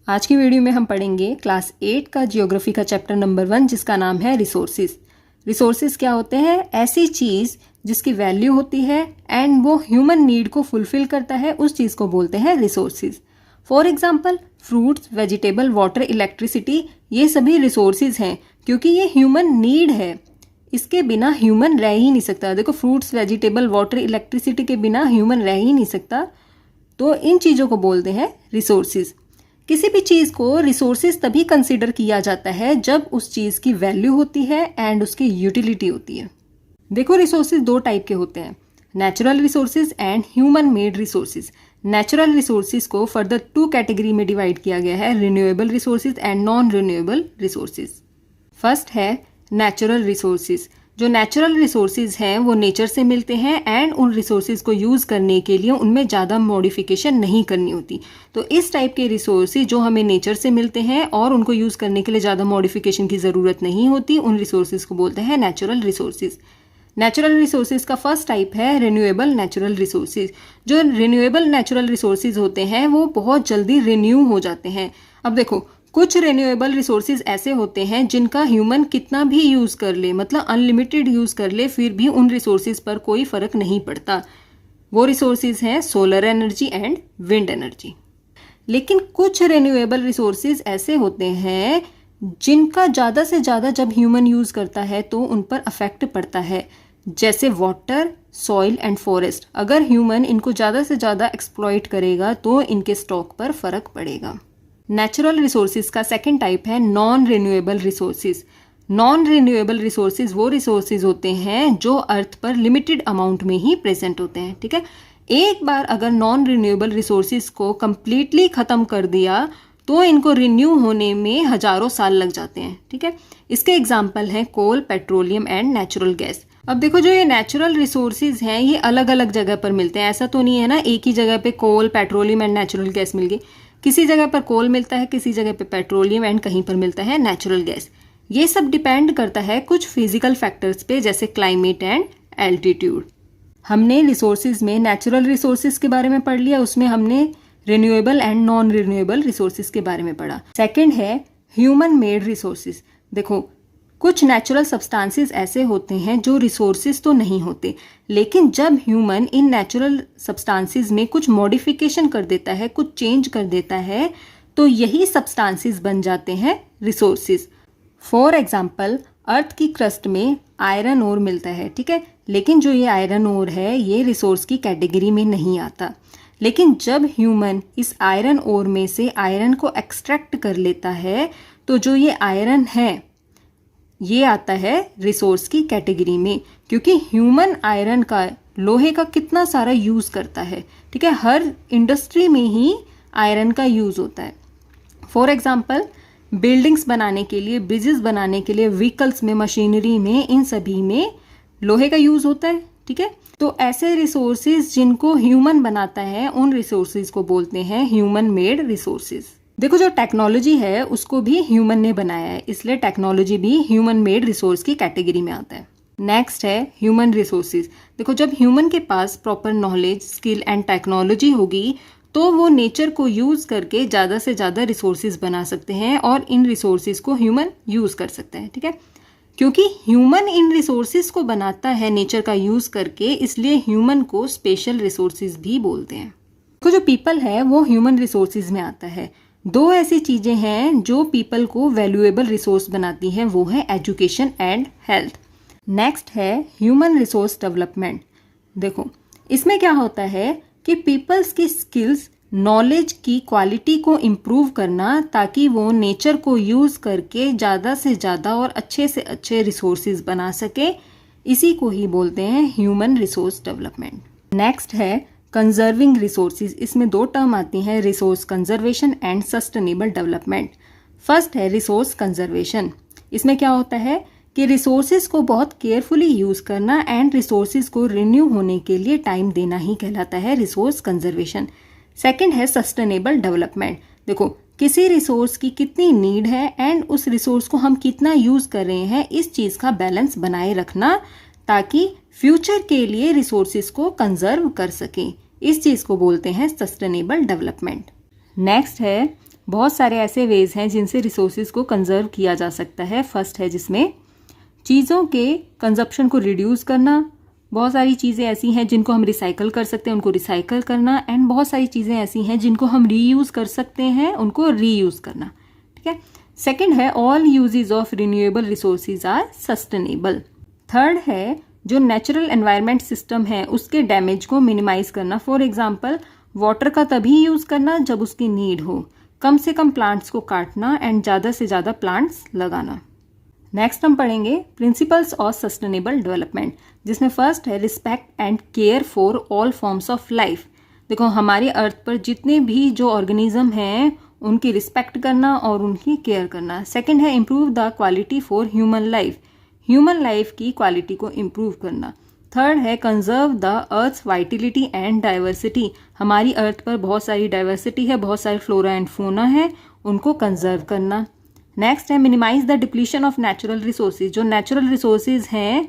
आज की वीडियो में हम पढ़ेंगे क्लास 8 का जियोग्राफी का चैप्टर नंबर 1 जिसका नाम है रिसोर्सेज। रिसोर्सेज क्या होते हैं? ऐसी चीज़ जिसकी वैल्यू होती है एंड वो ह्यूमन नीड को फुलफिल करता है, उस चीज़ को बोलते हैं resources. For example fruits, vegetable, water, electricity, ये सभी रिसोर्सेज हैं क्योंकि ये ह्यूमन नीड है। इसके बिना ह्यूमन रह ही नहीं सकता। देखो, फ्रूट्स, वेजिटेबल, वाटर, इलेक्ट्रिसिटी के बिना ह्यूमन रह ही नहीं सकता। तो इन चीज़ों को बोलते हैं रिसोर्सेज। किसी भी चीज़ को रिसोर्सेज तभी कंसिडर किया जाता है जब उस चीज़ की वैल्यू होती है एंड उसकी यूटिलिटी होती है। देखो, रिसोर्सेज दो टाइप के होते हैं, natural resources and human made resources. Natural resources को फर्दर 2 कैटेगरी में डिवाइड किया गया है, renewable resources and non renewable resources. First है नेचुरल रिसोर्सेज। जो नेचुरल रिसोर्सेज हैं वो नेचर से मिलते हैं एंड उन रिसोर्सेज को यूज़ करने के लिए उनमें ज़्यादा मॉडिफिकेशन नहीं करनी होती। तो इस टाइप के रिसोर्सेज जो हमें नेचर से मिलते हैं और उनको यूज़ करने के लिए ज़्यादा मॉडिफिकेशन की ज़रूरत नहीं होती, उन रिसोर्सेज को बोलते हैं नेचुरल रिसोर्सेज। नेचुरल रिसोर्सेज का फर्स्ट टाइप है रिन्यूएबल नेचुरल रिसोर्सेज। जो रिन्यूएबल नेचुरल रिसोर्सेज होते हैं वो बहुत जल्दी रिन्यू हो जाते हैं। अब देखो, कुछ रिन्यूएबल रिसोर्सेज ऐसे होते हैं जिनका ह्यूमन कितना भी यूज़ कर ले, मतलब अनलिमिटेड यूज़ कर ले, फिर भी उन रिसोर्सेज पर कोई फ़र्क नहीं पड़ता। वो रिसोर्सेज हैं solar energy and wind energy. लेकिन कुछ रिन्यूएबल रिसोर्सेज ऐसे होते हैं जिनका ज़्यादा से ज़्यादा जब ह्यूमन यूज़ करता है तो उन पर अफेक्ट पड़ता है, जैसे वाटर, सॉइल एंड फॉरेस्ट। अगर ह्यूमन इनको ज़्यादा से ज़्यादा एक्सप्लॉइट करेगा तो इनके स्टॉक पर फ़र्क पड़ेगा। नेचुरल रिसोर्सेज का सेकंड टाइप है non renewable resources. Non renewable resources वो रिसोर्सेज होते हैं जो अर्थ पर लिमिटेड अमाउंट में ही प्रेजेंट होते हैं। ठीक है, एक बार अगर नॉन रिन्यूएबल रिसोर्सेज को कंप्लीटली ख़त्म कर दिया तो इनको रिन्यू होने में हज़ारों साल लग जाते हैं। ठीक है, इसके एग्जाम्पल हैं कोल, पेट्रोलियम एंड नेचुरल गैस। अब देखो, जो ये नेचुरल रिसोर्सेज हैं ये अलग अलग जगह पर मिलते हैं। ऐसा तो नहीं है ना एक ही जगह पे कोल, पेट्रोलियम एंड नेचुरल गैस मिल गई। किसी जगह पर कोल मिलता है, किसी जगह पे पेट्रोलियम एंड कहीं पर मिलता है नेचुरल गैस। ये सब डिपेंड करता है कुछ फिजिकल फैक्टर्स पे, जैसे क्लाइमेट एंड एल्टीट्यूड। हमने रिसोर्सेज में नेचुरल रिसोर्सेज के बारे में पढ़ लिया, उसमें हमने renewable and non renewable resources के बारे में पढ़ा। सेकेंड है ह्यूमन मेड रिसोर्सेज। देखो, कुछ नेचुरल सब्सटेंसेस ऐसे होते हैं जो रिसोर्सेज तो नहीं होते, लेकिन जब ह्यूमन इन नेचुरल सब्सटेंसेस में कुछ मॉडिफिकेशन कर देता है, कुछ चेंज कर देता है, तो यही सब्सटेंसेस बन जाते हैं रिसोर्सेज। फॉर एग्जांपल, अर्थ की क्रस्ट में आयरन ओर मिलता है, ठीक है, लेकिन जो ये आयरन ओर है ये रिसोर्स की कैटेगरी में नहीं आता। लेकिन जब ह्यूमन इस आयरन ओर में से आयरन को एक्सट्रैक्ट कर लेता है तो जो ये आयरन है ये आता है रिसोर्स की कैटेगरी में, क्योंकि ह्यूमन आयरन का, लोहे का कितना सारा यूज़ करता है। ठीक है, हर इंडस्ट्री में ही आयरन का यूज़ होता है। फॉर एग्जांपल, बिल्डिंग्स बनाने के लिए, ब्रिजेस बनाने के लिए, व्हीकल्स में, मशीनरी में, इन सभी में लोहे का यूज़ होता है। ठीक है, तो ऐसे रिसोर्सेज जिनको ह्यूमन बनाता है उन रिसोर्सेज को बोलते हैं ह्यूमन मेड रिसोर्सेज। देखो, जो टेक्नोलॉजी है उसको भी ह्यूमन ने बनाया है, इसलिए टेक्नोलॉजी भी ह्यूमन मेड रिसोर्स की कैटेगरी में आता है। नेक्स्ट है ह्यूमन रिसोर्सेज। देखो, जब ह्यूमन के पास proper knowledge, skill and technology होगी तो वो नेचर को यूज़ करके ज़्यादा से ज़्यादा रिसोर्सेज बना सकते हैं और इन रिसोर्सेज को ह्यूमन यूज़ कर सकते हैं। ठीक है, क्योंकि ह्यूमन इन रिसोर्सेज को बनाता है नेचर का यूज़ करके, इसलिए ह्यूमन को स्पेशल रिसोर्सेज भी बोलते हैं। तो जो पीपल है वो ह्यूमन रिसोर्सेज में आता है। दो ऐसी चीज़ें हैं जो पीपल को वैल्यूएबल रिसोर्स बनाती हैं, वो है एजुकेशन एंड हेल्थ। नेक्स्ट है ह्यूमन रिसोर्स डेवलपमेंट। देखो, इसमें क्या होता है कि पीपल्स की स्किल्स, नॉलेज की क्वालिटी को इम्प्रूव करना ताकि वो नेचर को यूज़ करके ज़्यादा से ज़्यादा और अच्छे से अच्छे रिसोर्सेज बना सके, इसी को ही बोलते हैं ह्यूमन रिसोर्स डेवलपमेंट। नेक्स्ट है कंजर्विंग रिसोर्सेज। इसमें 2 टर्म आती हैं, resource conservation and sustainable development. First है रिसोर्स कंजर्वेशन। इसमें क्या होता है कि रिसोर्सेज को बहुत केयरफुली यूज़ करना एंड रिसोर्सेज को रिन्यू होने के लिए टाइम देना ही कहलाता है रिसोर्स कंजर्वेशन। सेकंड है सस्टेनेबल डेवलपमेंट। देखो, किसी रिसोर्स की कितनी नीड है एंड उस रिसोर्स को हम कितना यूज़ कर रहे हैं, इस चीज़ का बैलेंस बनाए रखना ताकि फ्यूचर के लिए रिसोर्सेज को कंजर्व कर सकें, इस चीज़ को बोलते हैं सस्टेनेबल डेवलपमेंट। नेक्स्ट है बहुत सारे ऐसे वेज हैं जिनसे रिसोर्सेज को कंजर्व किया जा सकता है। फर्स्ट है जिसमें चीज़ों के कंजप्शन को रिड्यूस करना, बहुत सारी चीज़ें ऐसी हैं जिनको हम रिसाइकल कर सकते हैं, उनको रिसाइकल करना, एंड बहुत सारी चीज़ें ऐसी हैं जिनको हम रीयूज़ कर सकते हैं, उनको रीयूज़ करना। ठीक है। सेकंड है all uses of renewable resources are sustainable. Third है जो नेचुरल एनवायरनमेंट सिस्टम है उसके डैमेज को मिनिमाइज करना। फॉर एग्जांपल वाटर का तभी यूज़ करना जब उसकी नीड हो, कम से कम प्लांट्स को काटना एंड ज़्यादा से ज़्यादा प्लांट्स लगाना। नेक्स्ट हम पढ़ेंगे प्रिंसिपल्स ऑफ सस्टेनेबल डेवलपमेंट, जिसमें फर्स्ट है respect and care for all forms of life. देखो हमारी अर्थ पर जितने भी जो ऑर्गेनिज्म हैं उनकी रिस्पेक्ट करना और उनकी केयर करना। सेकंड है improve the quality for human life, human life की क्वालिटी को इम्प्रूव करना। थर्ड है conserve the earth's vitality and diversity, हमारी अर्थ पर बहुत सारी डाइवर्सिटी है, बहुत सारे फ्लोरा एंड फोना है, उनको कंजर्व करना। नेक्स्ट है minimise the depletion of natural resources, जो नेचुरल रिसोर्सेज हैं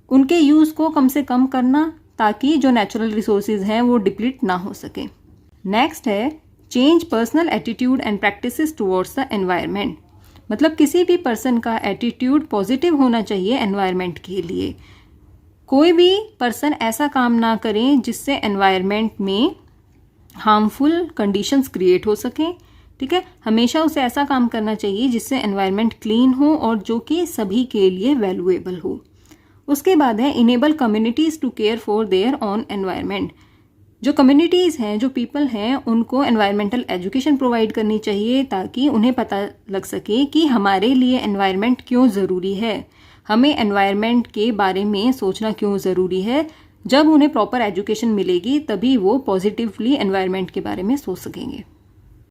उनके यूज़ को कम से कम करना ताकि जो नेचुरल रिसोर्सेज हैं वो डिप्लीट ना हो सके। नेक्स्ट है change personal attitude and practices towards the environment, मतलब किसी भी पर्सन का एटीट्यूड पॉजिटिव होना चाहिए एनवायरनमेंट के लिए। कोई भी पर्सन ऐसा काम ना करें जिससे एनवायरनमेंट में हार्मफुल कंडीशंस क्रिएट हो सकें। ठीक है, हमेशा उसे ऐसा काम करना चाहिए जिससे एनवायरनमेंट क्लीन हो और जो कि सभी के लिए वैल्यूएबल हो। उसके बाद है enable communities to care for their own environment, जो कम्युनिटीज़ हैं, जो पीपल हैं, उनको एनवायरमेंटल एजुकेशन प्रोवाइड करनी चाहिए ताकि उन्हें पता लग सके कि हमारे लिए एनवायरनमेंट क्यों ज़रूरी है, हमें एनवायरनमेंट के बारे में सोचना क्यों ज़रूरी है। जब उन्हें प्रॉपर एजुकेशन मिलेगी तभी वो पॉजिटिवली एनवायरनमेंट के बारे में सोच सकेंगे।